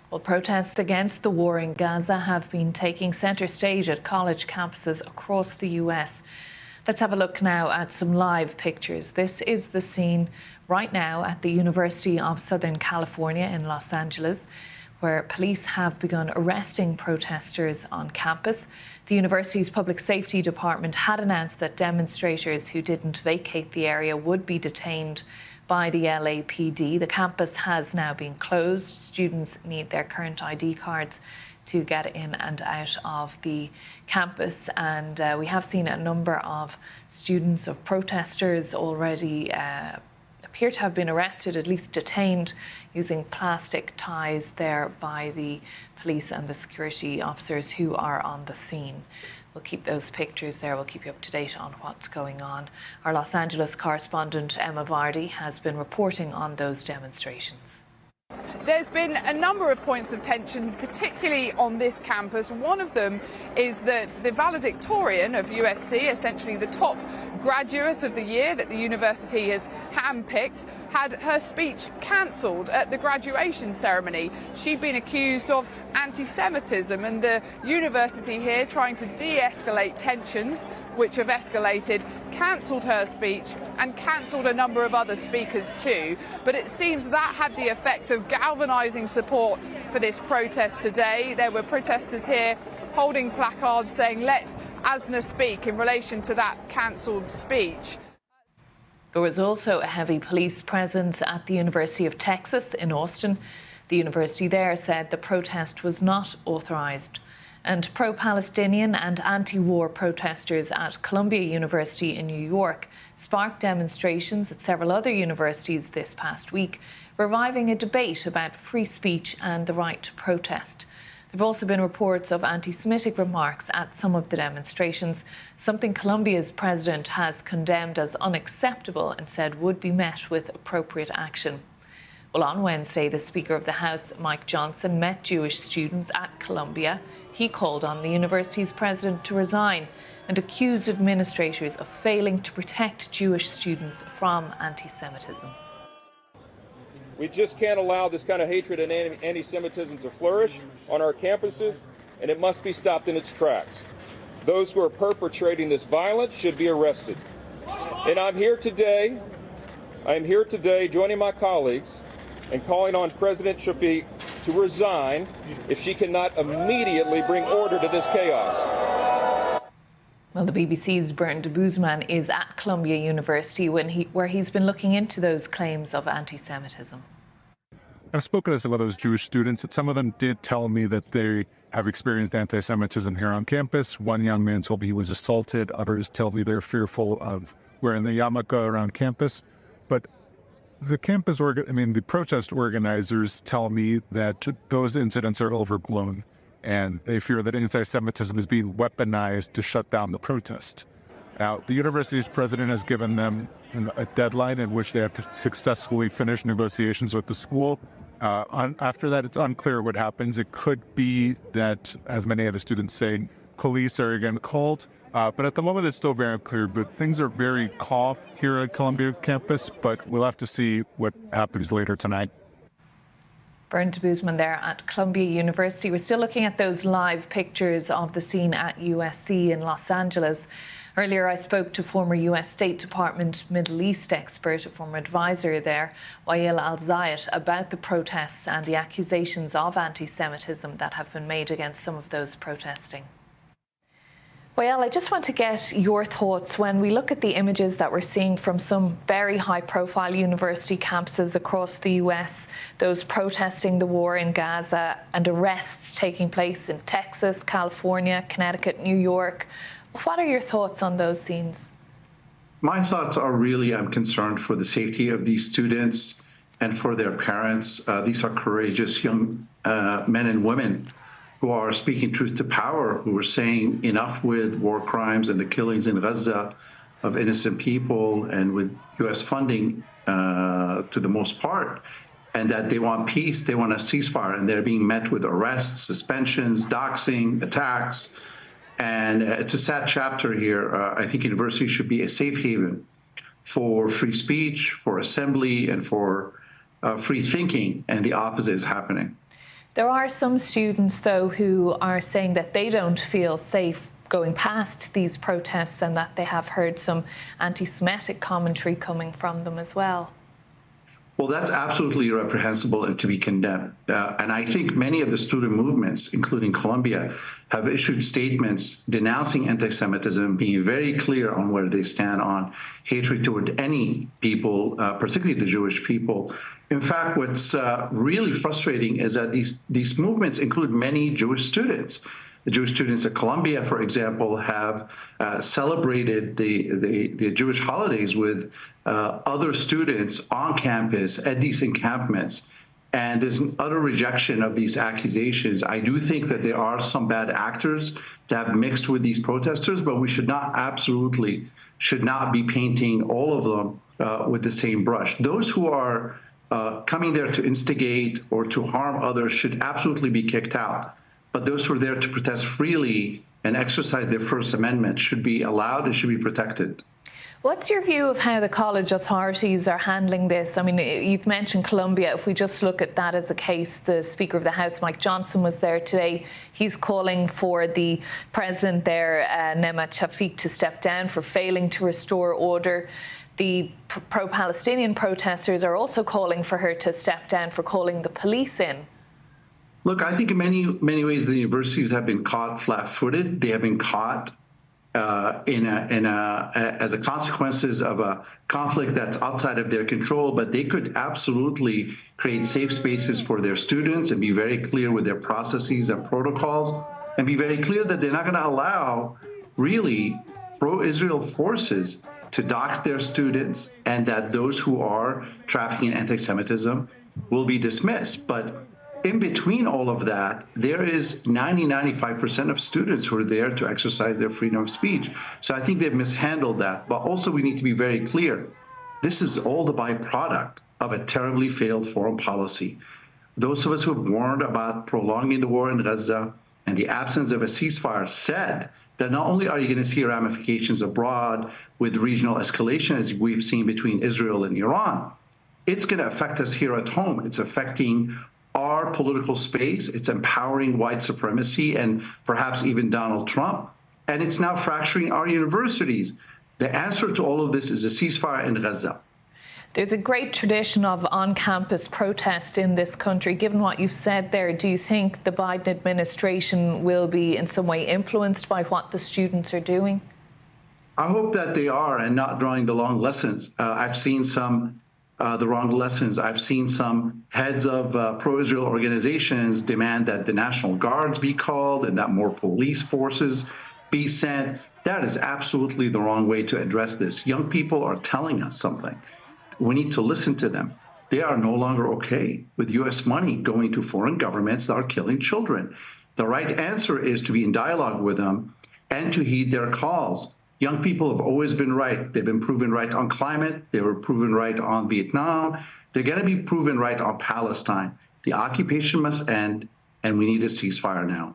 Well, protests against the war in Gaza have been taking centre stage at college campuses across the US. Let's have a look now at some live pictures. This is the scene right now at the University of Southern California in Los Angeles, where police have begun arresting protesters on campus. The university's public safety department had announced that demonstrators who didn't vacate the area would be detained by the LAPD. The campus has now been closed. Students need their current ID cards to get in and out of the campus. And we have seen a number of students, of protesters already appear to have been arrested, at least detained, using plastic ties there by the police and the security officers who are on the scene. We'll keep those pictures there. We'll keep you up to date on what's going on. Our Los Angeles correspondent Emma Vardy has been reporting on those demonstrations. There's been a number of points of tension, particularly on this campus. One of them is that the valedictorian of USC, essentially the top graduate of the year that the university has handpicked, had her speech cancelled at the graduation ceremony. She'd been accused of anti-Semitism, and the university here, trying to de-escalate tensions, which have escalated, cancelled her speech and cancelled a number of other speakers too. But it seems that had the effect of galvanising support for this protest today. There were protesters here holding placards saying, "Let Asna speak," in relation to that cancelled speech. There was also a heavy police presence at the University of Texas in Austin. The university there said the protest was not authorised. And pro-Palestinian and anti-war protesters at Columbia University in New York sparked demonstrations at several other universities this past week, reviving a debate about free speech and the right to protest. There have also been reports of anti-Semitic remarks at some of the demonstrations, something Columbia's president has condemned as unacceptable and said would be met with appropriate action. Well, on Wednesday, the Speaker of the House, Mike Johnson, met Jewish students at Columbia. He called on the university's president to resign and accused administrators of failing to protect Jewish students from anti-Semitism. We just can't allow this kind of hatred and anti-Semitism to flourish on our campuses, and it must be stopped in its tracks. Those who are perpetrating this violence should be arrested. And I'm here today joining my colleagues and calling on President Shafiq to resign if she cannot immediately bring order to this chaos. Well, the BBC's Bernd de Boezman is at Columbia University where he's been looking into those claims of anti-Semitism. I've spoken to some of those Jewish students, and some of them did tell me that they have experienced anti-Semitism here on campus. One young man told me he was assaulted. Others tell me they're fearful of wearing the yarmulke around campus. But the protest organizers tell me that those incidents are overblown, and they fear that anti-Semitism is being weaponized to shut down the protest. Now, the university's president has given them a deadline in which they have to successfully finish negotiations with the school. After that, it's unclear what happens. It could be that, as many of the students say, police are again called. But at the moment, it's still very unclear. But things are very calm here at Columbia campus, but we'll have to see what happens later tonight. Bernd de Boezman there at Columbia University. We're still looking at those live pictures of the scene at USC in Los Angeles. Earlier, I spoke to former US State Department Middle East expert, a former advisor there, Wael Al-Zayat, about the protests and the accusations of anti-Semitism that have been made against some of those protesting. Wael, I just want to get your thoughts when we look at the images that we're seeing from some very high-profile university campuses across the US, those protesting the war in Gaza, and arrests taking place in Texas, California, Connecticut, New York. What are your thoughts on those scenes? My thoughts are really, I'm concerned for the safety of these students and for their parents. These are courageous young men and women who are speaking truth to power, who are saying enough with war crimes and the killings in Gaza of innocent people, and with U.S. funding to the most part, and that they want peace, they want a ceasefire, and they're being met with arrests, suspensions, doxing, attacks. And it's a sad chapter here. I think universities should be a safe haven for free speech, for assembly, and for free thinking, and the opposite is happening. There are some students, though, who are saying that they don't feel safe going past these protests and that they have heard some anti-Semitic commentary coming from them as well. Well, that's absolutely reprehensible and to be condemned. And I think many of the student movements, including Colombia, have issued statements denouncing anti-Semitism, being very clear on where they stand on hatred toward any people, particularly the Jewish people. In fact, what's really frustrating is that these movements include many Jewish students. The Jewish students at Columbia, for example, have celebrated the Jewish holidays with other students on campus at these encampments. And there's an utter rejection of these accusations. I do think that there are some bad actors that have mixed with these protesters, but we should not be painting all of them with the same brush. Those who are coming there to instigate or to harm others should absolutely be kicked out. But those who are there to protest freely and exercise their First Amendment should be allowed and should be protected. What's your view of how the college authorities are handling this? I mean, you've mentioned Colombia. If we just look at that as a case, the Speaker of the House, Mike Johnson, was there today. He's calling for the president there, Nema Shafik, to step down for failing to restore order. The pro-Palestinian protesters are also calling for her to step down for calling the police in. Look, I think in many ways the universities have been caught flat-footed. They have been caught as a consequences of a conflict that's outside of their control, but they could absolutely create safe spaces for their students and be very clear with their processes and protocols, and be very clear that they're not going to allow really pro-Israel forces to dox their students, and that those who are trafficking in anti-Semitism will be dismissed. But in between all of that, there is 95% of students who are there to exercise their freedom of speech. So I think they've mishandled that. But also we need to be very clear. This is all the byproduct of a terribly failed foreign policy. Those of us who have warned about prolonging the war in Gaza and the absence of a ceasefire said that not only are you going to see ramifications abroad with regional escalation, as we've seen between Israel and Iran, it's going to affect us here at home. It's affecting our political space. It's empowering white supremacy and perhaps even Donald Trump. And it's now fracturing our universities. The answer to all of this is a ceasefire in Gaza. There's a great tradition of on-campus protest in this country. Given what you've said there, do you think the Biden administration will be in some way influenced by what the students are doing? I hope that they are and not drawing the long lessons. I've seen the wrong lessons. I've seen some heads of pro-Israel organizations demand that the National Guards be called and that more police forces be sent. That is absolutely the wrong way to address this. Young people are telling us something. We need to listen to them. They are no longer okay with U.S. money going to foreign governments that are killing children. The right answer is to be in dialogue with them and to heed their calls. Young people have always been right. They've been proven right on climate. They were proven right on Vietnam. They're going to be proven right on Palestine. The occupation must end, and we need a ceasefire now.